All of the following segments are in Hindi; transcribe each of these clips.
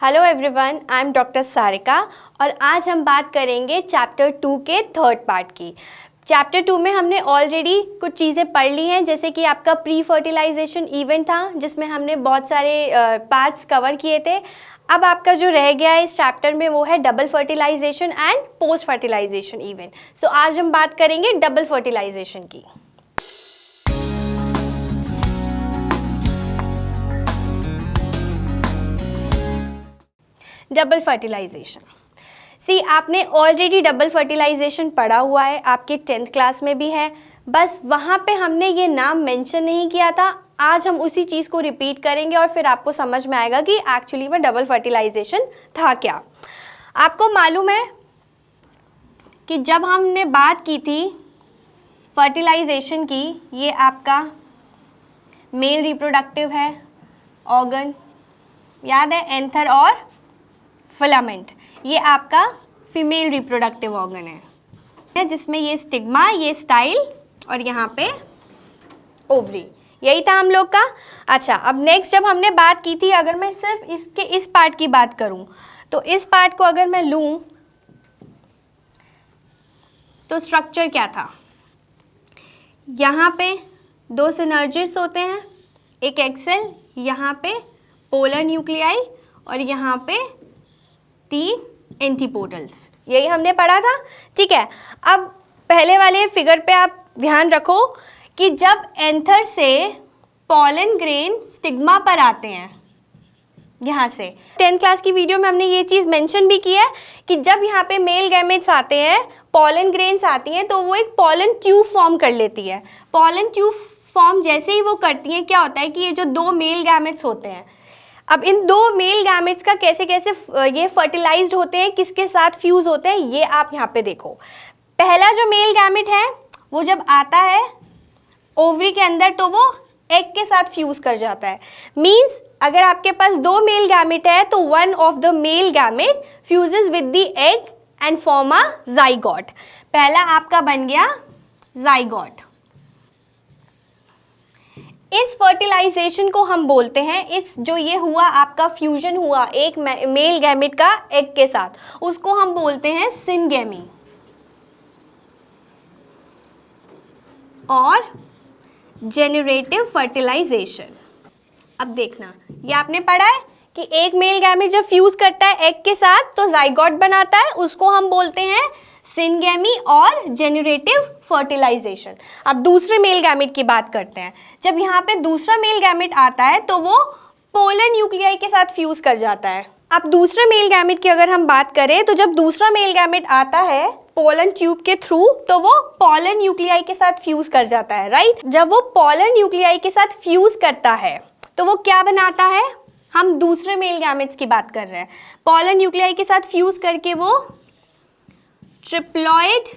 Hello everyone, I am doctor Sarika और आज हम बात करेंगे चैप्टर 2 के थर्ड पार्ट की। चैप्टर 2 में हमने ऑलरेडी कुछ चीज़ें पढ़ ली हैं, जैसे कि आपका प्री फर्टिलाइजेशन इवेंट था जिसमें हमने बहुत सारे पार्ट्स कवर किए थे। अब आपका जो रह गया है इस चैप्टर में वो है double fertilization and post fertilization event. So आज हम बात करेंगे डबल फर्टिलाइजेशन की। डबल फर्टिलाइजेशन, सी आपने ऑलरेडी डबल फर्टिलाइजेशन पढ़ा हुआ है, आपके 10th क्लास में भी है, बस वहाँ पे हमने ये नाम मेंशन नहीं किया था। आज हम उसी चीज़ को रिपीट करेंगे और फिर आपको समझ में आएगा कि एक्चुअली में डबल फर्टिलाइजेशन था क्या। आपको मालूम है कि जब हमने बात की थी फर्टिलाइजेशन की, ये आपका मेल रिप्रोडक्टिव है ऑर्गन, याद है, एंथर और फिलामेंट। ये आपका फीमेल रिप्रोडक्टिव ऑर्गन है जिसमें ये स्टिग्मा, ये स्टाइल और यहाँ पे ओवरी, यही था हम लोग का। अच्छा, अब नेक्स्ट जब हमने बात की थी, अगर मैं सिर्फ इसके इस पार्ट की बात करूँ तो इस पार्ट को अगर मैं लूँ तो स्ट्रक्चर क्या था, यहाँ पे 2 सिनर्जिड्स होते हैं, एक एक्सेल, यहाँ पे पोलर न्यूक्लियाई और यहाँ पे 3 एंटीपोडल्स, यही हमने पढ़ा था। ठीक है, अब पहले वाले फिगर पे आप ध्यान रखो कि जब एंथर से पॉलन ग्रेन स्टिग्मा पर आते हैं, यहाँ से 10th क्लास की वीडियो में हमने ये चीज़ मेंशन भी की है कि जब यहाँ पे मेल गैमेट्स आते हैं, पॉलन ग्रेन्स आती हैं, तो वो एक पॉलन ट्यूब फॉर्म कर लेती है। पॉलन ट्यूब फॉर्म जैसे ही वो करती हैं, क्या होता है कि ये जो 2 मेल गैमेट्स होते हैं, अब इन 2 मेल गैमेट्स का कैसे कैसे ये फर्टिलाइज्ड होते हैं, किसके साथ फ्यूज होते हैं, ये आप यहाँ पे देखो। पहला जो मेल गैमेट है वो जब आता है ओवरी के अंदर तो वो एग के साथ फ्यूज कर जाता है। मींस अगर आपके पास 2 मेल गैमेट है तो one of the male gamete fuses with the egg and form a zygote. पहला आपका बन गया जाइगोट। इस फर्टिलाइजेशन को हम बोलते हैं, इस जो ये हुआ आपका फ्यूजन हुआ एक मेल गैमेट का एग के साथ, उसको हम बोलते हैं सिनगेमी। और जेनरेटिव फर्टिलाइजेशन, अब देखना, ये आपने पढ़ा है कि एक मेल गैमेट जब फ्यूज करता है एग के साथ तो जाइगोट बनाता है, उसको हम बोलते हैं सिनगेमी और जेनरेटिव फर्टिलाइजेशन। अब दूसरे मेल गैमेट की बात करते हैं। जब यहाँ पे दूसरा मेल गैमेट आता है तो वो पोलर न्यूक्लियाई के साथ फ्यूज कर जाता है। अब दूसरे मेल गैमेट की अगर हम बात करें तो जब दूसरा मेल गैमेट आता है पोलन ट्यूब के थ्रू तो वो पोलर न्यूक्लियाई के साथ फ्यूज कर जाता है, राइट। जब वो पोलर न्यूक्लियाई के साथ फ्यूज करता है तो वो क्या बनाता है, हम दूसरे मेल गैमेट्स की बात कर रहे हैं। पोलर न्यूक्लियाई के साथ फ्यूज करके वो ट्रिप्लॉइड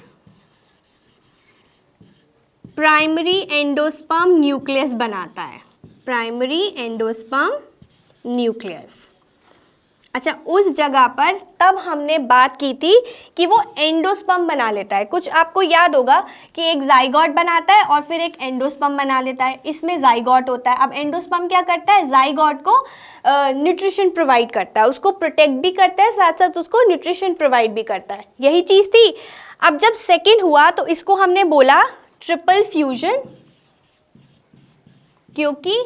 प्राइमरी एंडोस्पर्म न्यूक्लियस बनाता है, प्राइमरी एंडोस्पर्म न्यूक्लियस। अच्छा, उस जगह पर तब हमने बात की थी कि वो एंडोस्पर्म बना लेता है। कुछ आपको याद होगा कि एक जाइगोट बनाता है और फिर एक एंडोस्पर्म बना लेता है, इसमें जाइगोट होता है। अब एंडोस्पर्म क्या करता है, जाइगोट को न्यूट्रिशन प्रोवाइड करता है, उसको प्रोटेक्ट भी करता है, साथ साथ उसको न्यूट्रिशन प्रोवाइड भी करता है, यही चीज़ थी। अब जब सेकेंड हुआ तो इसको हमने बोला ट्रिपल फ्यूजन, क्योंकि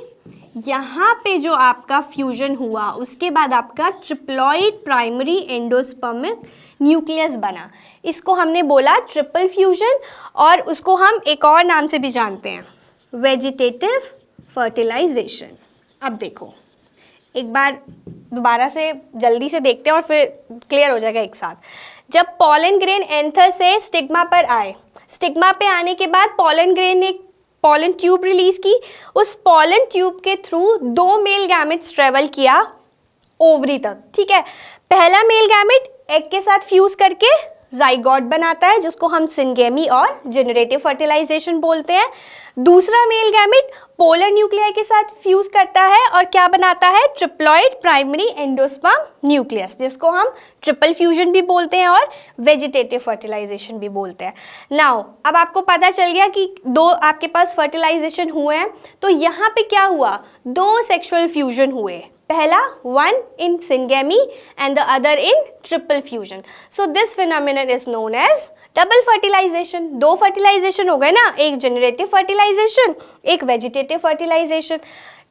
यहाँ पे जो आपका फ्यूजन हुआ उसके बाद आपका ट्रिप्लॉइड प्राइमरी एंडोस्पर्मिक न्यूक्लियस बना, इसको हमने बोला ट्रिपल फ्यूजन। और उसको हम एक और नाम से भी जानते हैं, वेजिटेटिव फर्टिलाइजेशन। अब देखो, एक बार दोबारा से जल्दी से देखते हैं और फिर क्लियर हो जाएगा एक साथ। जब पॉलन ग्रेन एंथर से स्टिग्मा पर आए, स्टिग्मा पे आने के बाद पॉलन ग्रेन ने पॉलन ट्यूब रिलीज की, उस पॉलन ट्यूब के थ्रू 2 मेल गैमेट्स ट्रेवल किया ओवरी तक। ठीक है, पहला मेल गैमेट एग के साथ फ्यूज करके जाइगोट बनाता है जिसको हम सिनगेमी और जेनरेटिव फर्टिलाइजेशन बोलते हैं। दूसरा मेल गैमेट पोलर न्यूक्लियाई के साथ फ्यूज करता है और क्या बनाता है, ट्रिप्लॉइड प्राइमरी एंडोस्पर्म न्यूक्लियस, जिसको हम ट्रिपल फ्यूजन भी बोलते हैं और वेजिटेटिव फर्टिलाइजेशन भी बोलते हैं। नाउ अब आपको पता चल गया कि 2 आपके पास फर्टिलाइजेशन हुए हैं, तो यहाँ पे क्या हुआ, 2 सेक्सुअल फ्यूजन हुए, पहला one in syngamy and the other in triple fusion. So this phenomenon is known as double fertilization. दो फर्टिलाइजेशन हो गए ना, एक जेनरेटिव फर्टिलाइजेशन, एक वेजिटेटिव फर्टिलाइजेशन.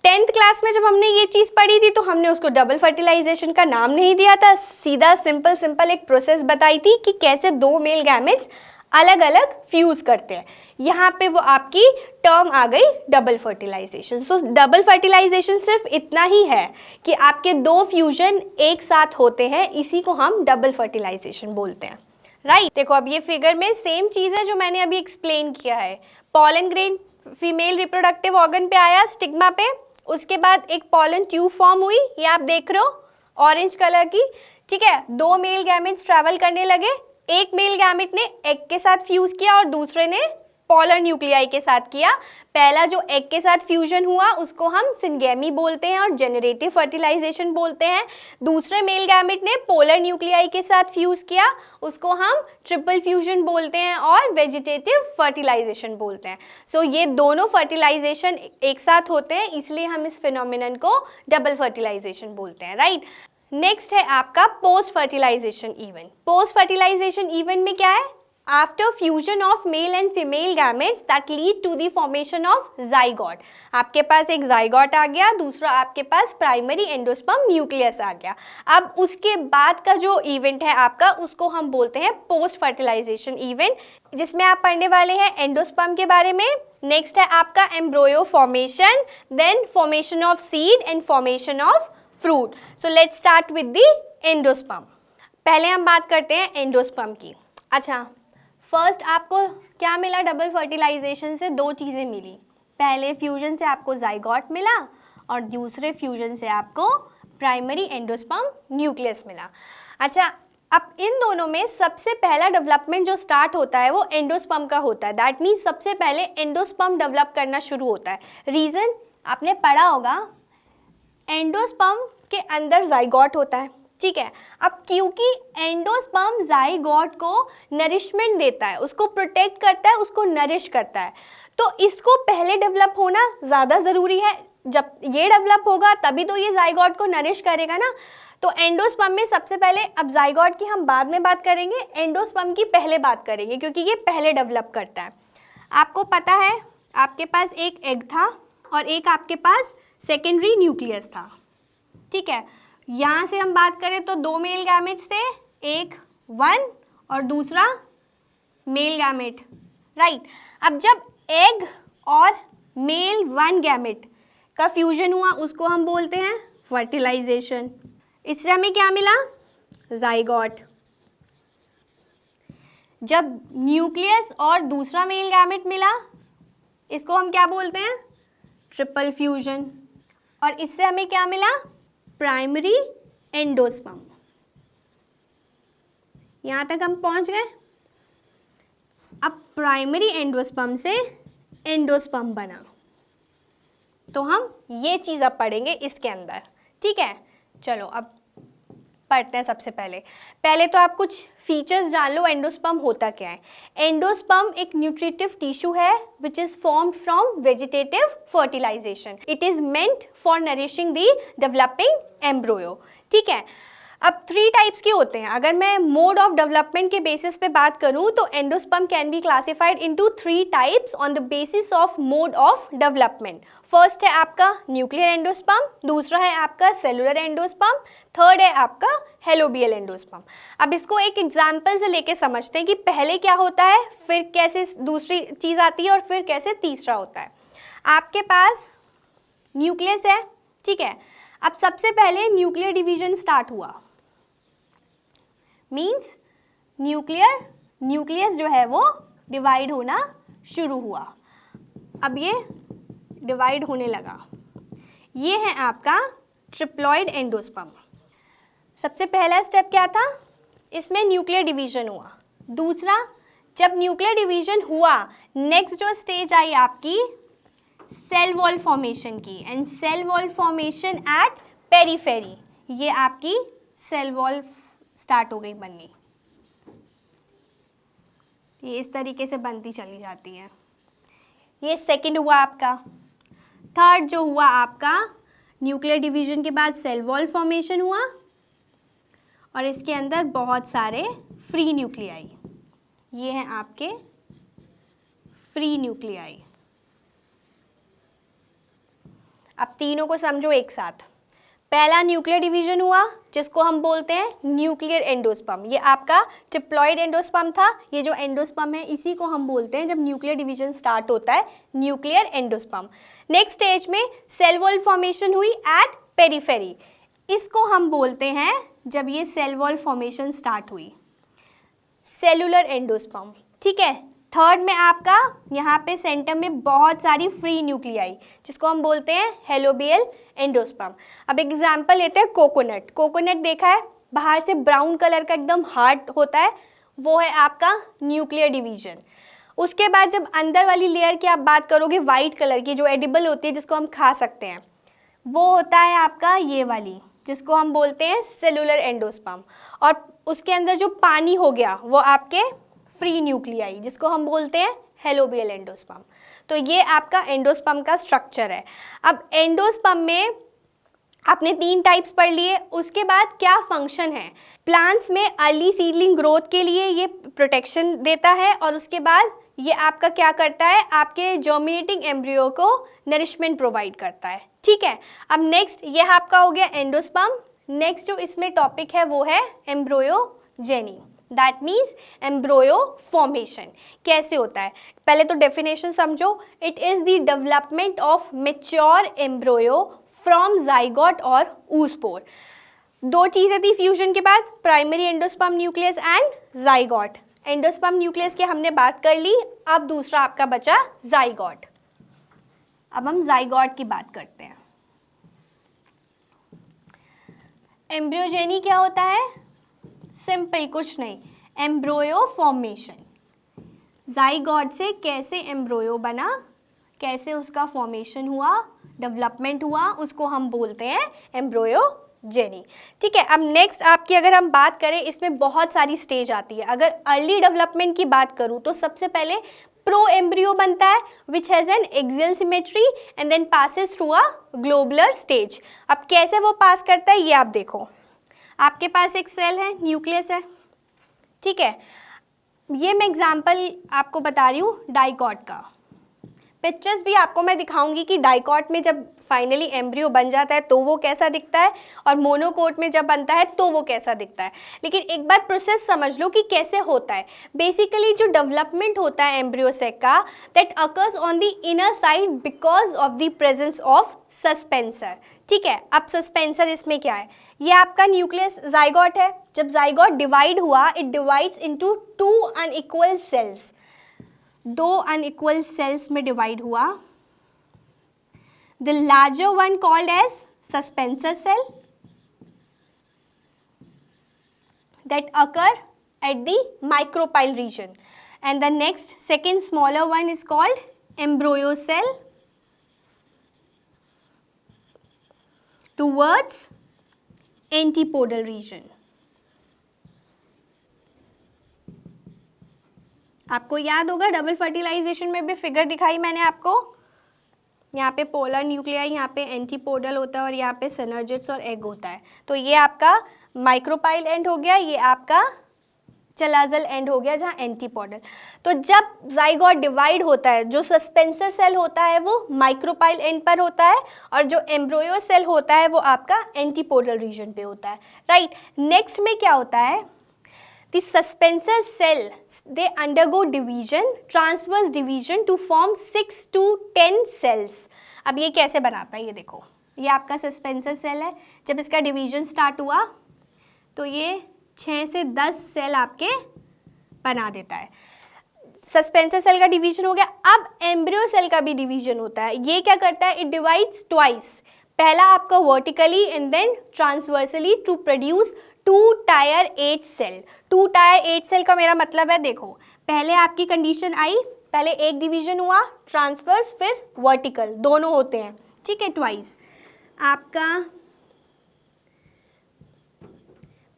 10th क्लास में जब हमने ये चीज़ पढ़ी थी तो हमने उसको डबल फर्टिलाइजेशन का नाम नहीं दिया था, सीधा सिंपल एक प्रोसेस बताई थी कि कैसे दो मेल गैमेट्स अलग अलग फ्यूज करते हैं. यहाँ पे वो आपकी टर्म आ गई double fertilization. So double fertilization सिर्फ इतना ही है कि आपके दो फ्यूजन एक साथ होते हैं, इसी को हम डबल फर्टिलाइजेशन बोलते हैं. राइट देखो अब ये फिगर में सेम चीज़ है जो मैंने अभी एक्सप्लेन किया है. Pollen grain female reproductive organ पे आया, स्टिग्मा पे, उसके बाद एक पॉलन ट्यूब फॉर्म हुई, ये आप देख रहे हो ऑरेंज कलर की. ठीक है, दो मेल गैमेट्स ट्रैवल करने लगे. एक मेल गैमेट ने एग के साथ फ्यूज किया और दूसरे ने पोलर न्यूक्लियाई के साथ किया. पहला जो एग के साथ फ्यूजन हुआ उसको हम सिंगेमी बोलते हैं और जेनरेटिव फर्टिलाइजेशन बोलते हैं. दूसरे मेल गैमेट ने पोलर न्यूक्लियाई के साथ फ्यूज किया, उसको हम ट्रिपल फ्यूजन बोलते हैं और वेजिटेटिव फर्टिलाइजेशन बोलते हैं. सो ये दोनों फर्टिलाइजेशन एक साथ होते हैं, इसलिए हम इस फिनोमिनन को डबल फर्टिलाइजेशन बोलते हैं. राइट नेक्स्ट है आपका post fertilization event. Post fertilization event में क्या है? After fusion of male and female gametes that lead to the formation of zygote. आपके पास एक जाइगोट आ गया, दूसरा आपके पास प्राइमरी एंडोस्पर्म न्यूक्लियस आ गया. अब उसके बाद का जो इवेंट है आपका, उसको हम बोलते हैं पोस्ट फर्टिलाइजेशन इवेंट, जिसमें आप पढ़ने वाले हैं एंडोस्पर्म के बारे में. नेक्स्ट है आपका embryo formation, then formation of seed and formation of fruit. So let's start with the endosperm. पहले हम बात करते हैं एंडोस्पर्म की. अच्छा, फर्स्ट आपको क्या मिला डबल फर्टिलाइजेशन से? दो चीज़ें मिली. पहले फ्यूजन से आपको जाइगोट मिला और दूसरे फ्यूजन से आपको प्राइमरी एंडोस्पर्म न्यूक्लियस मिला. अच्छा, अब इन दोनों में सबसे पहला डेवलपमेंट जो स्टार्ट होता है वो एंडोस्पर्म का होता है. दैट मीन्स सबसे पहले एंडोस्पर्म डेवलप करना शुरू होता है. रीज़न आपने पढ़ा होगा, एंडोस्पर्म के अंदर जाइगोट होता है. ठीक है, अब क्योंकि एंडोस्पर्म जाइगोट को नरिशमेंट देता है, उसको प्रोटेक्ट करता है, उसको नरिश करता है, तो इसको पहले डेवलप होना ज़्यादा ज़रूरी है. जब ये डेवलप होगा तभी तो ये जाइगोट को नरिश करेगा ना. तो एंडोस्पर्म में सबसे पहले, अब जाइगोट की हम बाद में बात करेंगे, एंडोस्पर्म की पहले बात करेंगे क्योंकि ये पहले डेवलप करता है. आपको पता है आपके पास एक एग था और एक आपके पास सेकेंडरी न्यूक्लियस था. ठीक है, यहाँ से हम बात करें तो दो मेल गैमेट्स थे, एक 1 और दूसरा मेल गैमेट. राइट, अब जब एग और मेल 1 गैमेट का फ्यूजन हुआ उसको हम बोलते हैं फर्टिलाइजेशन. इससे हमें क्या मिला? जाइगोट. जब न्यूक्लियस और दूसरा मेल गैमेट मिला इसको हम क्या बोलते हैं? Triple fusion. और इससे हमें क्या मिला? Primary endosperm. यहाँ तक हम पहुँच गए. अब प्राइमरी एंडोस्पर्म से एंडोस्पर्म बना, तो हम ये चीज़ अब पढ़ेंगे इसके अंदर. ठीक है, चलो अब पढ़ते हैं. सबसे पहले तो आप कुछ फीचर्स जान लो, एंडोस्पर्म होता क्या है. एंडोस्पर्म एक न्यूट्रिटिव टिश्यू है which is formed from vegetative fertilization. It is meant for nourishing the developing embryo. ठीक है, अब 3 टाइप्स के होते हैं. अगर मैं मोड ऑफ डेवलपमेंट के बेसिस पे बात करूं तो endosperm can be classified into 3 types on the basis of mode of development. First है आपका न्यूक्लियर एंडोस्पर्म, दूसरा है आपका सेलुलर एंडोस्पर्म, थर्ड है आपका हेलोबियल एंडोस्पर्म. अब इसको एक एग्जाम्पल से लेके समझते हैं कि पहले क्या होता है, फिर कैसे दूसरी चीज़ आती है और फिर कैसे तीसरा होता है. आपके पास न्यूक्लियस है. ठीक है, अब सबसे पहले न्यूक्लियर डिवीजन स्टार्ट हुआ. मीन्स न्यूक्लियस जो है वो डिवाइड होना शुरू हुआ. अब ये डिवाइड होने लगा. ये है आपका ट्रिप्लॉइड एंडोस्पर्म. सबसे पहला स्टेप क्या था? इसमें न्यूक्लियर डिवीजन हुआ. दूसरा, जब न्यूक्लियर डिवीजन हुआ, नेक्स्ट जो स्टेज आई आपकी सेल वॉल फॉर्मेशन की. And cell wall formation at periphery. ये आपकी सेल वॉल स्टार्ट हो गई बननी. ये इस तरीके से बनती चली जाती है. ये सेकंड हुआ आपका. थर्ड जो हुआ आपका न्यूक्लियर डिवीजन के बाद सेल वॉल फॉर्मेशन हुआ और इसके अंदर बहुत सारे फ्री न्यूक्लियाई, ये हैं आपके फ्री न्यूक्लियाई। अब तीनों को समझो एक साथ। पहला न्यूक्लियर डिवीजन हुआ जिसको हम बोलते हैं न्यूक्लियर एंडोस्पर्म। ये आपका ट्रिप्लॉइड एंडोस्पर्म था। ये जो एंडोस्पर्म है इसी को हम बोलते हैं, जब न्यूक्लियर डिवीजन स्टार्ट होता है, न्यूक्लियर एंडोस्पर्म। नेक्स्ट स्टेज में सेल वॉल फॉर्मेशन हुई एट पेरिफेरी, इसको हम बोलते हैं, जब ये सेल वॉल फॉर्मेशन स्टार्ट हुई, सेलुलर एंडोस्पर्म। ठीक है। थर्ड में आपका यहाँ पे सेंटर में बहुत सारी फ्री न्यूक्लियाई जिसको हम बोलते हैं हेलोबियल एंडोस्पर्म। अब एग्जांपल लेते हैं कोकोनट। कोकोनट देखा है, बाहर से ब्राउन कलर का एकदम हार्ड होता है, वो है आपका न्यूक्लियर डिवीजन। उसके बाद जब अंदर वाली लेयर की आप बात करोगे वाइट कलर की, जो एडिबल होती है, जिसको हम खा सकते हैं, वो होता है आपका ये वाली, जिसको हम बोलते हैं सेलुलर एंडोस्पर्म। और उसके अंदर जो पानी हो गया वो आपके फ्री न्यूक्लियाई, जिसको हम बोलते हैं हेलोबियल एंडोस्पर्म। तो ये आपका एंडोस्पर्म का स्ट्रक्चर है। अब एंडोस्पर्म में आपने 3 टाइप्स पढ़ लिए। उसके बाद क्या फंक्शन है? प्लांट्स में अर्ली सीडलिंग ग्रोथ के लिए ये प्रोटेक्शन देता है, और उसके बाद ये आपका क्या करता है, आपके जर्मिनेटिंग एम्ब्रियो को नरिशमेंट प्रोवाइड करता है। ठीक है। अब नेक्स्ट ये आपका हो गया एंडोस्पर्म। नेक्स्ट जो इसमें टॉपिक है वो है embryogeny, that means embryo formation. कैसे होता है, पहले तो डेफिनेशन समझो। It is the development of mature embryo from zygote और oospore। 2 चीज़ें थी फ्यूजन के बाद, primary endosperm nucleus and zygote. Endosperm nucleus की हमने बात कर ली, अब दूसरा आपका बचा जाइगोट। अब हम जाइगोट की बात करते हैं। एम्ब्रियोजेनी क्या होता है? सिंपल, कुछ नहीं, एम्ब्रियो फॉर्मेशन। जाइगोट से कैसे एम्ब्रियो बना, कैसे उसका फॉर्मेशन हुआ, डेवलपमेंट हुआ, उसको हम बोलते हैं एम्ब्रियोजेनी। ठीक है। अब नेक्स्ट आपकी अगर हम बात करें, इसमें बहुत सारी स्टेज आती है। अगर अर्ली डेवलपमेंट की बात करूँ तो सबसे पहले प्रो एम्ब्रियो बनता है, which has an axial symmetry and then passes through a globular stage. अब कैसे वो पास करता है ये आप देखो। आपके पास एक सेल है, न्यूक्लियस है, ठीक है। ये मैं एग्जांपल आपको बता रही हूँ डाइकॉट का। पिक्चर्स भी आपको मैं दिखाऊंगी कि डाइकॉट में जब फाइनली एम्ब्रियो बन जाता है तो वो कैसा दिखता है, और मोनोकोट में जब बनता है तो वो कैसा दिखता है। लेकिन एक बार प्रोसेस समझ लो कि कैसे होता है। बेसिकली जो डेवलपमेंट होता है एम्ब्रियो सेक का, that occurs on the inner side because of the presence of suspensor. ठीक है। अब सस्पेंसर इसमें क्या है, ये आपका न्यूक्लियस जाइगोट है। जब जाइगोट डिवाइड हुआ, it divides into 2 unequal cells. 2 unequal cells में डिवाइड हुआ। The larger one called as suspensor cell that occur at the micropyle region, and the next second smaller one is called embryo cell towards antipodal region। आपको याद होगा डबल फर्टिलाइजेशन में भी फिगर दिखाई मैंने आपको। यहाँ पे पोलर न्यूक्लियाई, यहाँ पे एंटीपोडल होता है और यहाँ पे सिनर्जिड्स और एग होता है। तो ये आपका माइक्रोपाइल एंड हो गया, ये आपका चलाजल एंड हो गया जहाँ एंटीपोडल। तो जब जाइगोट डिवाइड होता है, जो सस्पेंसर सेल होता है वो माइक्रोपाइल एंड पर होता है, और जो एम्ब्रियो सेल होता है वो आपका एंटीपोडल रीजन पे होता है। राइट। नेक्स्ट में क्या होता है, the suspensor cell they undergo division, transverse division to form 6 to 10 cells. अब ये कैसे बनाता है, ये देखो, ये आपका सस्पेंसर सेल है। जब इसका डिवीजन स्टार्ट हुआ तो ये 6 से 10 सेल आपके बना देता है। सस्पेंसर सेल का डिवीजन हो गया। अब एम्ब्रियो सेल का भी डिवीजन होता है। ये क्या करता है, इट डिवाइड्स ट्वाइस। पहला आपका vertically and then transversely to produce 2 tier 8 cell. 2 tier 8 cell का मेरा मतलब है, देखो पहले आपकी कंडीशन आई, पहले एक डिवीजन हुआ ट्रांसवर्स, फिर वर्टिकल, दोनों होते हैं। ठीक है, ट्वाइस। आपका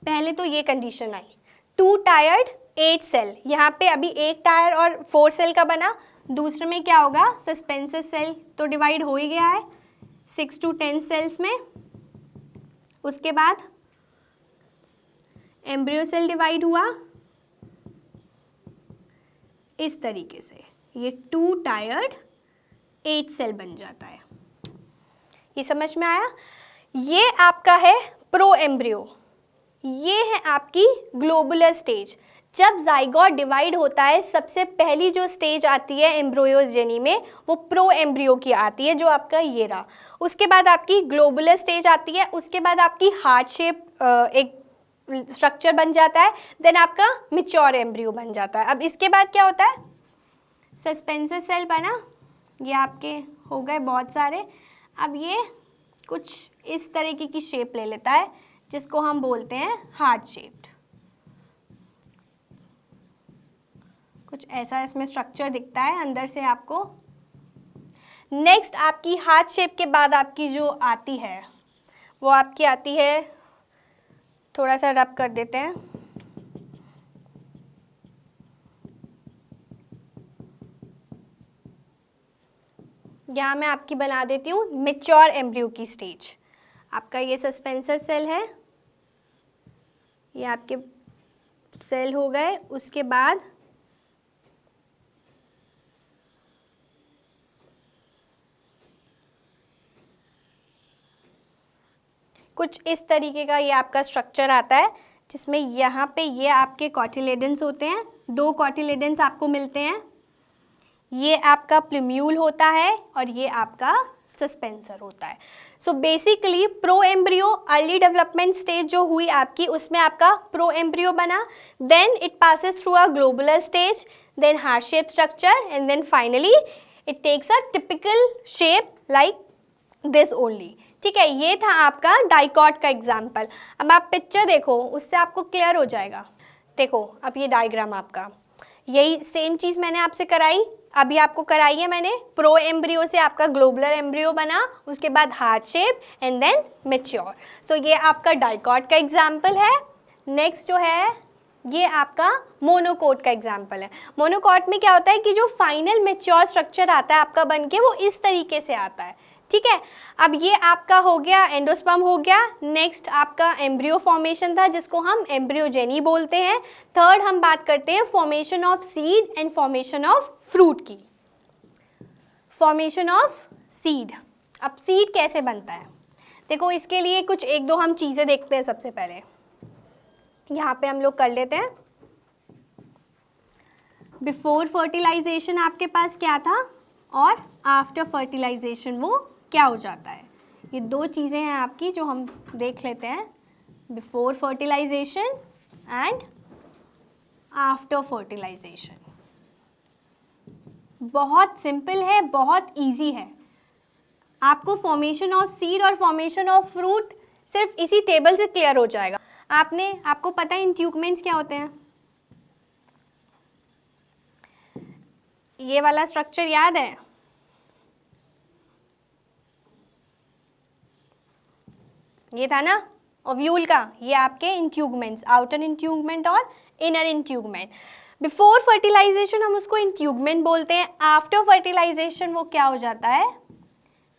पहले तो ये कंडीशन आई 2 tier 8 सेल, यहाँ पे अभी 1 टायर और 4 सेल का बना। दूसरे में क्या होगा, सस्पेंसर सेल तो डिवाइड हो ही गया है, 6 to 10 सेल्स में। उसके बाद एम्ब्रियो सेल डिवाइड हुआ इस तरीके से, ये 2 टायर्ड 8 सेल बन जाता है। ये समझ में आया? ये आपका है प्रो एम्ब्रियो, ये है आपकी ग्लोबुलर स्टेज। जब जाइगोट डिवाइड होता है सबसे पहली जो स्टेज आती है एम्ब्रियोजेनी में वो प्रो एम्ब्रियो की आती है, जो आपका ये रहा। उसके बाद आपकी ग्लोबुलर स्टेज आती है, उसके बाद आपकी हार्ट शेप एक स्ट्रक्चर बन जाता है, देन आपका मैच्योर एम्ब्रियो बन जाता है। अब इसके बाद क्या होता है, सस्पेंसर सेल बना, ये आपके हो गए बहुत सारे। अब ये कुछ इस तरीके की शेप ले लेता है जिसको हम बोलते हैं हार्ट शेप्ड। कुछ ऐसा इसमें स्ट्रक्चर दिखता है अंदर से आपको। नेक्स्ट आपकी हार्ट शेप के बाद आपकी जो आती है वो आपकी आती है, थोड़ा सा रब कर देते हैं, यहाँ मैं आपकी बना देती हूँ मैच्योर एम्ब्रियो की स्टेज। आपका ये सस्पेंसर सेल है, ये आपके सेल हो गए। उसके बाद कुछ इस तरीके का ये आपका स्ट्रक्चर आता है जिसमें यहाँ पे ये आपके कॉटिलेडन्स होते हैं, 2 कॉटिलेडन्स आपको मिलते हैं। ये आपका प्लूम्यूल होता है और ये आपका सस्पेंसर होता है। So basically pro embryo early development stage जो हुई आपकी, उसमें आपका प्रो एम्ब्रियो बना, then it passes through a globular stage, then heart shape structure, and then finally it takes a typical shape like this only. ठीक है, ये था आपका डाइकॉट का एग्जाम्पल। अब आप पिक्चर देखो, उससे आपको क्लियर हो जाएगा। देखो अब ये डायग्राम आपका, यही सेम चीज़ मैंने आपसे कराई, अभी आपको कराई है मैंने। प्रो एम्ब्रियो से आपका ग्लोबुलर एम्ब्रियो बना, उसके बाद heart shape and then mature. So ये आपका डाइकॉट का एग्जाम्पल है। नेक्स्ट जो है ये आपका मोनोकोट का एग्जाम्पल है। मोनोकोट में क्या होता है कि जो फाइनल मैच्योर स्ट्रक्चर आता है आपका बन के, वो इस तरीके से आता है। ठीक है, अब ये आपका हो गया एंडोस्पर्म हो गया। नेक्स्ट आपका एम्ब्रियो फॉर्मेशन था जिसको हम एम्ब्रियोजेनी बोलते हैं। थर्ड हम बात करते हैं formation of seed and formation of fruit की। फॉर्मेशन ऑफ सीड, अब सीड कैसे बनता है देखो, इसके लिए कुछ 1-2 हम चीज़ें देखते हैं। सबसे पहले यहाँ पे हम लोग कर लेते हैं, बिफोर फर्टिलाइजेशन आपके पास क्या था और आफ्टर फर्टिलाइजेशन वो क्या हो जाता है। ये 2 चीज़ें हैं आपकी जो हम देख लेते हैं, before fertilization and after fertilization. बहुत सिंपल है, बहुत इजी है। आपको फॉर्मेशन ऑफ सीड और फॉर्मेशन ऑफ फ्रूट सिर्फ इसी टेबल से क्लियर हो जाएगा। आपको पता है इंट्यूगमेंट्स क्या होते हैं, ये वाला स्ट्रक्चर याद है? ये था ना ओव्यूल का, ये आपके इंट्यूगमेंट्स, आउटर इंट्यूगमेंट और इनर इंट्यूगमेंट। बिफोर फर्टिलाइजेशन हम उसको इंट्यूगमेंट बोलते हैं, आफ्टर फर्टिलाइजेशन वो क्या हो जाता है,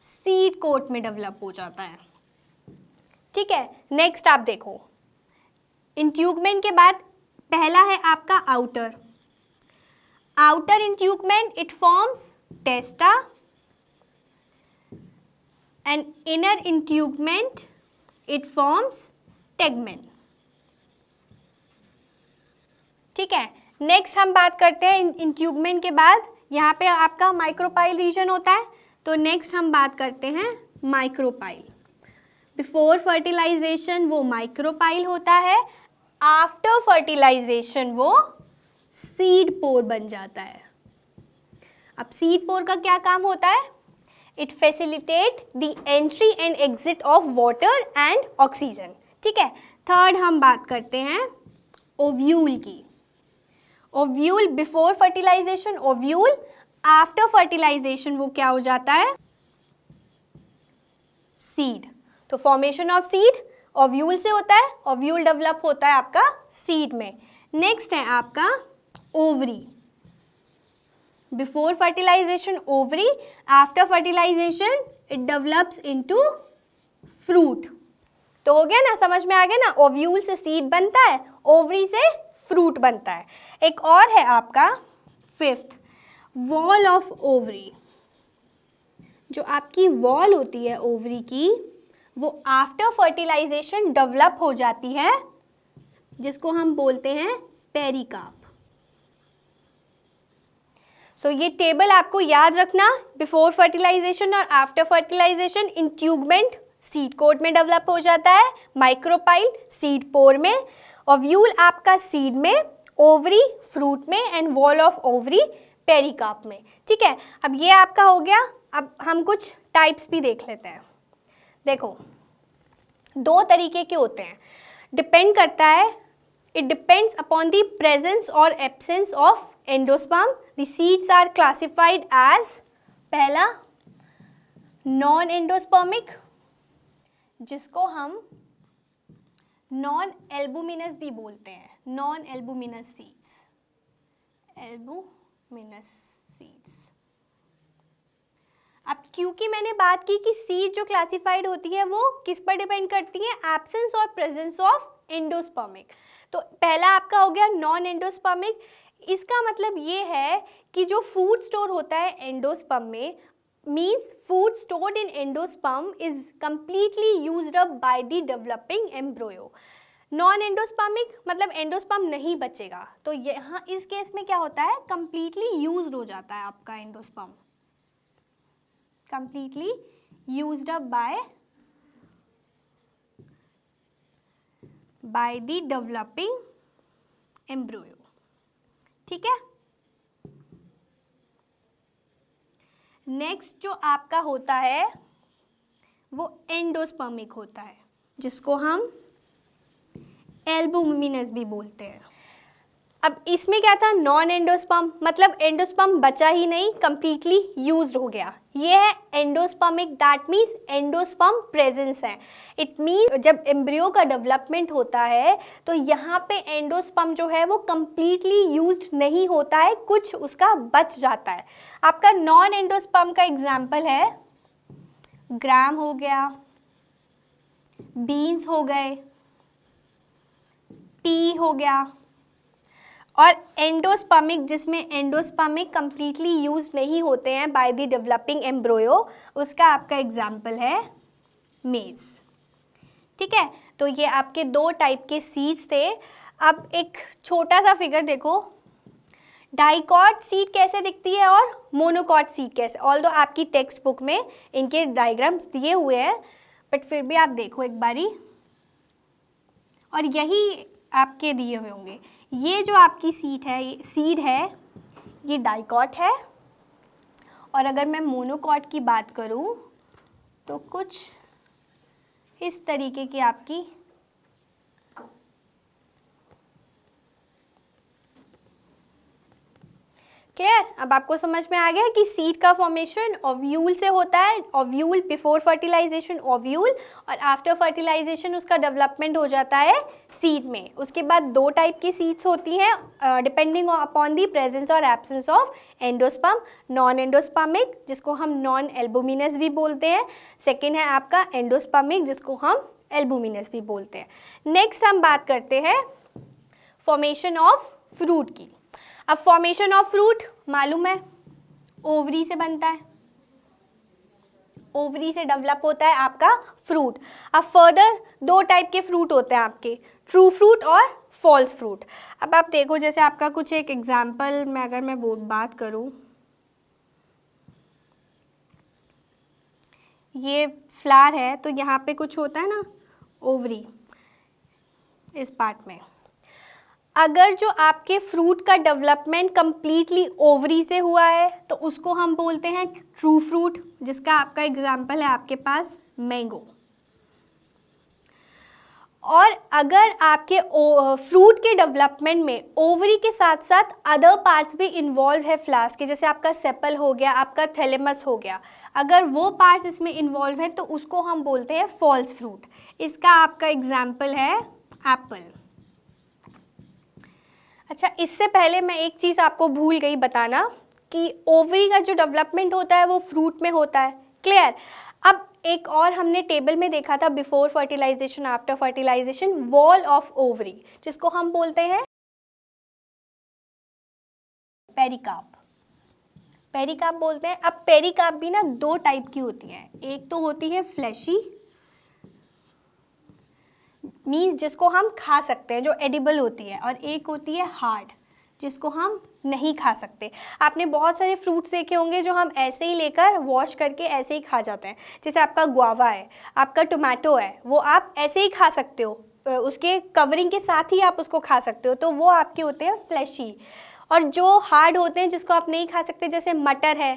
सीड कोट में डेवलप हो जाता है। ठीक है, नेक्स्ट आप देखो, इंट्यूगमेंट के बाद पहला है आपका outer. Outer integument it forms testa and inner integument it forms tegmen. ठीक है, नेक्स्ट हम बात करते हैं इंट्यूगमेंट के बाद यहाँ पे आपका माइक्रोपाइल रीजन होता है, तो नेक्स्ट हम बात करते हैं माइक्रोपाइल। बिफोर फर्टिलाइजेशन वो माइक्रोपाइल होता है, आफ्टर फर्टिलाइजेशन वो सीड पोर बन जाता है। अब सीड पोर का क्या काम होता है, it facilitate the entry and exit of water and oxygen. ठीक है, थर्ड हम बात करते हैं ओव्यूल की। Ovule before fertilization ovule, after fertilization वो क्या हो जाता है, सीड। तो फॉर्मेशन ऑफ सीड ओव्यूल से होता है, ओव्यूल डेवलप होता है आपका सीड में। नेक्स्ट है आपका ovary. Before fertilization ovary, after fertilization it develops into fruit. तो हो गया ना, समझ में आ गया ना, ओव्यूल से सीड बनता है, ओवरी से फ्रूट बनता है। एक और है आपका फिफ्थ, वॉल ऑफ ओवरी। जो आपकी वॉल होती है ओवरी की, वो आफ्टर फर्टिलाइजेशन डेवलप हो जाती है, जिसको हम बोलते हैं पेरिकार्प। सो ये टेबल आपको याद रखना, बिफोर फर्टिलाइजेशन और आफ्टर फर्टिलाइजेशन इंट्यूगमेंट सीड कोट में डेवलप हो जाता है, माइक्रोपाइल सीड पोर में, ओव्यूल आपका सीड में, ओवरी फ्रूट में, and wall of ovary pericarp में। ठीक है, अब ये आपका हो गया। अब हम कुछ टाइप्स भी देख लेते हैं। देखो, दो तरीके के होते हैं, डिपेंड करता है, it depends upon the presence और absence of endosperm. The seeds are classified as, पहला नॉन एंडोस्पर्मिक, जिसको हम नॉन एल्बुमिनस भी बोलते हैं, non albuminous seeds, albuminous seeds. अब क्योंकि मैंने बात की कि सीड जो क्लासिफाइड होती है वो किस पर डिपेंड करती है, एब्सेंस और प्रेजेंस ऑफ एंडोस्पर्मिक। तो पहला आपका हो गया नॉन एंडोस्पर्मिक। इसका मतलब ये है कि जो फूड स्टोर होता है एंडोस्पर्म में, means food stored in endosperm is completely used up by the developing embryo. Non endospermic मतलब एंडोस्पर्म नहीं बचेगा, तो यहाँ इस केस में क्या होता है, कंप्लीटली यूज्ड हो जाता है आपका endosperm, completely used up by the developing embryo. ठीक है, नेक्स्ट जो आपका होता है वो एंडोस्पर्मिक होता है, जिसको हम एल्बुमिनस भी बोलते हैं। अब इसमें क्या था, नॉन एंडोस्पर्म मतलब एंडोस्पर्म बचा ही नहीं, कंप्लीटली यूज्ड हो गया। ये है endospermic, that means endosperm presence है। इट मीन्स जब एम्ब्रियो का डेवलपमेंट होता है तो यहाँ पे एंडोस्पर्म जो है वो कंप्लीटली यूज्ड नहीं होता है, कुछ उसका बच जाता है। आपका नॉन एंडोस्पर्म का एग्जाम्पल है ग्राम हो गया, बीन्स हो गए, पी हो गया, और एंडोस्पर्मिक जिसमें एंडोस्पर्मिक कंप्लीटली यूज नहीं होते हैं बाय द डेवलपिंग एम्ब्रियो, उसका आपका एग्जाम्पल है मेज। ठीक है, तो ये आपके दो टाइप के सीड्स थे। अब एक छोटा सा फिगर देखो, डाइकॉट सीड कैसे दिखती है और मोनोकॉट सीड कैसे, ऑल्दो आपकी टेक्स्ट बुक में इनके डायग्राम्स दिए हुए हैं, बट फिर भी आप देखो एक बारी, और यही आपके दिए हुए होंगे। ये जो आपकी सीड है ये डाइकॉट है, और अगर मैं मोनोकॉट की बात करूं तो कुछ इस तरीके की आपकी क्लियर। अब आपको समझ में आ गया कि सीड का फॉर्मेशन ओव्यूल से होता है, ओव्यूल बिफोर फर्टिलाइजेशन ओव्यूल, और आफ्टर फर्टिलाइजेशन उसका डेवलपमेंट हो जाता है सीड में। उसके बाद दो टाइप की सीड्स होती हैं डिपेंडिंग अपॉन दी प्रेजेंस और absence of endosperm, non endospermic जिसको हम नॉन एल्बुमिनस भी बोलते हैं, सेकेंड है आपका एंडोस्पर्मिक जिसको हम एल्बुमिनस भी बोलते हैं। नेक्स्ट हम बात करते हैं फॉर्मेशन ऑफ फ्रूट की। अब फॉर्मेशन ऑफ फ्रूट मालूम है ओवरी से बनता है, ओवरी से डेवलप होता है आपका फ्रूट। अब फर्दर दो टाइप के फ्रूट होते हैं आपके, ट्रू फ्रूट और फॉल्स फ्रूट। अब आप देखो जैसे आपका कुछ एक एग्जांपल में अगर मैं वो बात करूं, ये फ्लावर है तो यहाँ पे कुछ होता है ना ओवरी इस पार्ट में। अगर जो आपके फ्रूट का डेवलपमेंट कंप्लीटली ओवरी से हुआ है तो उसको हम बोलते हैं ट्रू फ्रूट, जिसका आपका एग्जांपल है आपके पास मैंगो। और अगर आपके फ्रूट के डेवलपमेंट में ओवरी के साथ साथ अदर पार्ट्स भी इन्वॉल्व है फ्लावर्स के, जैसे आपका सेपल हो गया, आपका थैलेमस हो गया, अगर वो पार्ट्स इसमें इन्वॉल्व है तो उसको हम बोलते हैं फॉल्स फ्रूट। इसका आपका एग्जाम्पल है एप्पल। अच्छा, इससे पहले मैं एक चीज़ आपको भूल गई बताना कि ओवरी का जो डेवलपमेंट होता है वो फ्रूट में होता है। क्लियर। अब एक और हमने टेबल में देखा था before fertilization after fertilization, wall of ovary, जिसको हम बोलते हैं पेरिकार्प, पेरिकार्प बोलते हैं। अब पेरिकार्प भी ना दो टाइप की होती है, एक तो होती है फ्लैशी, मीन्स जिसको हम खा सकते हैं, जो एडिबल होती है, और एक होती है हार्ड, जिसको हम नहीं खा सकते। आपने बहुत सारे फ्रूट्स देखे होंगे जो हम ऐसे ही लेकर वॉश करके ऐसे ही खा जाते हैं, जैसे आपका गुआवा है, आपका टोमेटो है, वो आप ऐसे ही खा सकते हो, उसके कवरिंग के साथ ही आप उसको खा सकते हो, तो वो आपके होते हैं फ्लैशी। और जो हार्ड होते हैं जिसको आप नहीं खा सकते, जैसे मटर है,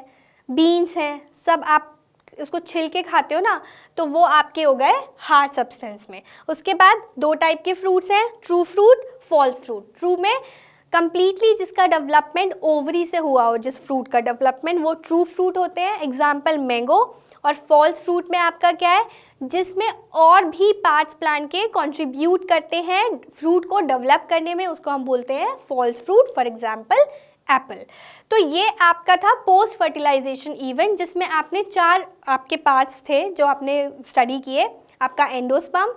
बीन्स हैं, सब आप उसको छिल के खाते हो ना, तो वो आपके हो गए हार्ड सब्सटेंस में। उसके बाद दो टाइप के फ्रूट्स हैं, true fruit, false fruit. True में कंप्लीटली जिसका डेवलपमेंट ओवरी से हुआ हो, जिस फ्रूट का डेवलपमेंट, वो ट्रू फ्रूट होते हैं, एग्जाम्पल मैंगो। और फॉल्स फ्रूट में आपका क्या है, जिसमें और भी पार्ट्स प्लांट के कंट्रीब्यूट करते हैं फ्रूट को डेवलप करने में, उसको हम बोलते हैं false fruit, for example apple. तो ये आपका था पोस्ट फर्टिलाइजेशन इवेंट, जिसमें आपने 4 आपके पार्ट्स थे जो आपने स्टडी किए, आपका endosperm,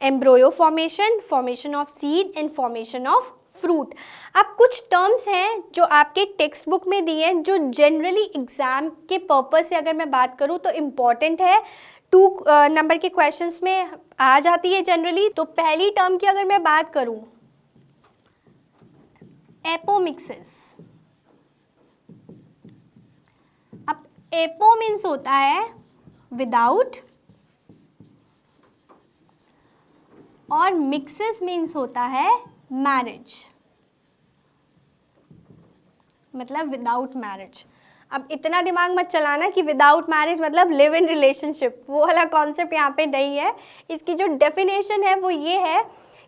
embryo formation, formation of seed and formation of fruit. अब कुछ टर्म्स हैं जो आपके टेक्स्ट बुक में दिए हैं, जो जनरली एग्जाम के पर्पस से अगर मैं बात करूं तो इम्पॉर्टेंट है, 2 नंबर के क्वेश्चंस में आ जाती है जनरली। तो पहली टर्म की अगर मैं बात करूं, एपोमिक्सिस। अब एपो मीन्स होता है विदाउट, और मिक्सिस मीन्स होता है मैरिज, मतलब विदाउट मैरिज। अब इतना दिमाग मत चलाना कि विदाउट मैरिज मतलब लिव इन रिलेशनशिप, वो वाला कॉन्सेप्ट यहाँ पे नहीं है। इसकी जो डेफिनेशन है वो ये है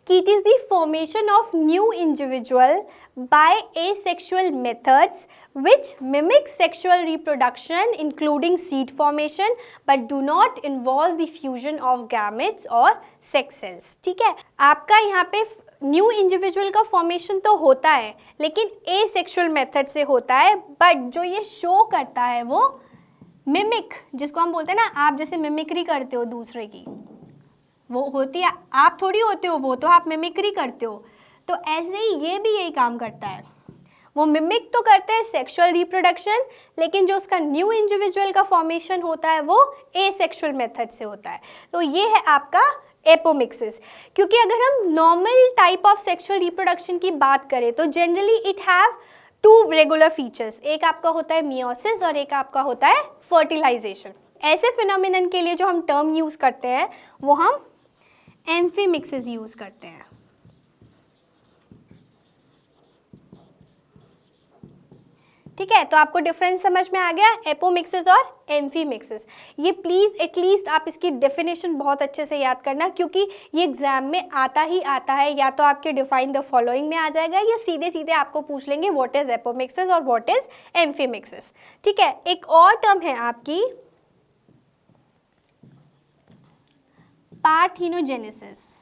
कि it is the formation of new individual by asexual methods which mimic sexual reproduction including seed formation but do not involve the fusion of gametes or sex cells। ठीक है, आपका यहाँ पे न्यू इंडिविजुअल का फॉर्मेशन तो होता है लेकिन एसेक्सुअल मेथड से होता है, बट जो ये शो करता है वो मिमिक, जिसको हम बोलते हैं ना, आप जैसे मिमिक्री करते हो दूसरे की, वो होती है, आप थोड़ी होते हो वो, तो आप मिमिक्री करते हो, तो ऐसे ही ये भी यही काम करता है। वो मिमिक तो करता है सेक्सुअल रिप्रोडक्शन, लेकिन जो उसका न्यू इंडिविजुअल का फॉर्मेशन होता है वो एसेक्सुअल मेथड से होता है। तो ये है आपका एपोमिक्सिस। क्योंकि अगर हम normal type of sexual reproduction की बात करें तो generally it have 2 regular features, एक आपका होता है मियोसिस और एक आपका होता है फर्टिलाइजेशन। ऐसे फिनोमिनन के लिए जो हम टर्म यूज़ करते हैं वो हम एम्फीमिक्सिस यूज़ करते हैं। ठीक है, तो आपको डिफरेंस समझ में आ गया, एपोमिक्सिस और एम्फीमिक्सिस। ये प्लीज़ एटलीस्ट आप इसकी डेफिनेशन बहुत अच्छे से याद करना, क्योंकि ये एग्जाम में आता ही आता है, या तो आपके डिफाइन द फॉलोइंग में आ जाएगा या सीधे सीधे आपको पूछ लेंगे व्हाट इज एपोमिक्सिस और व्हाट इज एम्फीमिक्सिस। ठीक है, एक और टर्म है आपकी पार्थेनोजेनेसिस।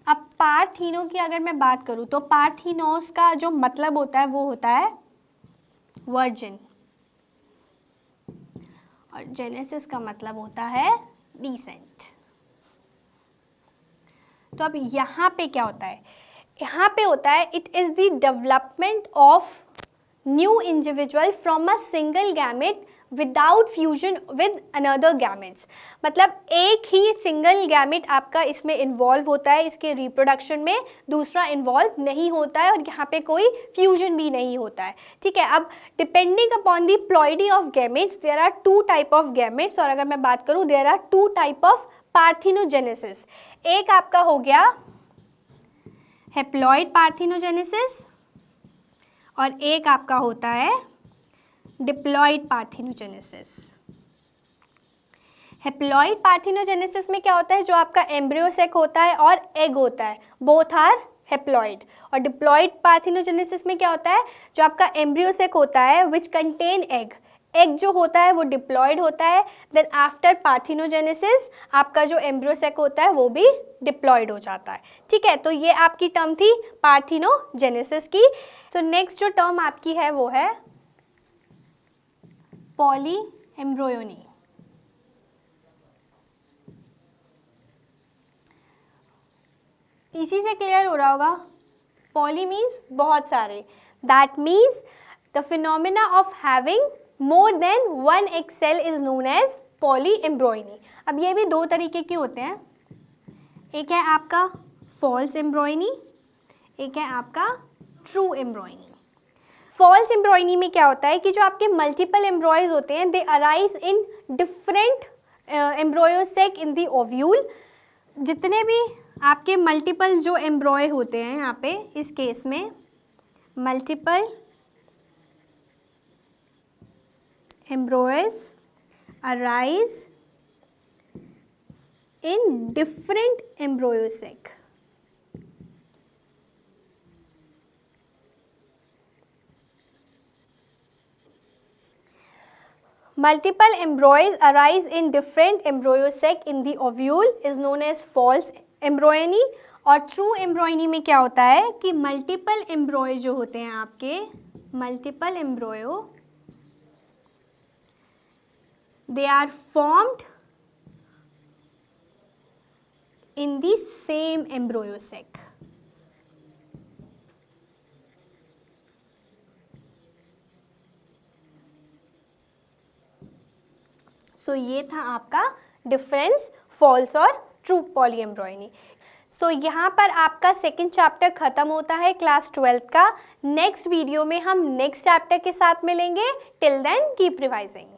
अब पार्थीनो की अगर मैं बात करूं तो पार्थीनोस का जो मतलब होता है वो होता है वर्जिन, और जेनेसिस का मतलब होता है डिसेंट। तो अब यहाँ पे क्या होता है, यहाँ पे होता है it is the development of new individual from a single gamete without fusion with another gametes. मतलब एक ही सिंगल गैमेट आपका इसमें इन्वॉल्व होता है, इसके रिप्रोडक्शन में दूसरा इन्वॉल्व नहीं होता है, और यहाँ पे कोई फ्यूजन भी नहीं होता है। ठीक है, अब depending upon the ploidy of gametes there are 2 type of gametes, और अगर मैं बात करूँ there are 2 type of parthenogenesis. एक आपका हो गया हेप्लॉइड पार्थेनोजेनेसिस और एक आपका होता है डिप्लॉइड पार्थेनोजेनेसिस। हेप्लॉइड पार्थेनोजेनेसिस में क्या होता है, जो आपका एम्ब्रियो सेक होता है और एग होता है, बोथ आर हेप्लॉइड। और डिप्लॉइड पार्थेनोजेनेसिस में क्या होता है, जो आपका एम्ब्रियो सेक होता है विच कंटेन एग, एग जो होता है वो डिप्लॉयड होता है, देन आफ्टर पार्थिनोजेनेसिस आपका जो एम्ब्रियो सेक होता है वो भी डिप्लॉयड हो जाता है। ठीक है, तो ये आपकी टर्म थी पार्थिनोजेनेसिस की। सो नेक्स्ट जो टर्म आपकी है वो है पॉली एम्ब्रियोनी। इसी से क्लियर हो रहा होगा, पॉली मीन्स बहुत सारे, that means the phenomena of having more than one egg cell is known as poly embryony. अब ये भी दो तरीके के होते हैं, एक है आपका फॉल्स एम्ब्रियोनी, एक है आपका ट्रू एम्ब्रियोनी। फॉल्स एम्ब्रियोनी में क्या होता है कि जो आपके मल्टीपल एम्ब्रॉयज होते हैं they arise in different embryo sac in the ovule. जितने भी आपके मल्टीपल जो एम्ब्रॉय होते हैं यहाँ पे इस केस में multiple embryos arise in different embryo sac. Multiple embryos arise in different embryo sac in the ovule is known as false embryony। और true embryony में क्या होता है कि multiple embryo जो होते हैं आपके multiple embryo they are formed in the same embryo sac। सो ये था आपका डिफरेंस फॉल्स और ट्रू पॉली एम्ब्रॉयनी। सो यहाँ पर आपका सेकंड चैप्टर खत्म होता है क्लास 12th का। नेक्स्ट वीडियो में हम नेक्स्ट चैप्टर के साथ मिलेंगे। Till then keep revising.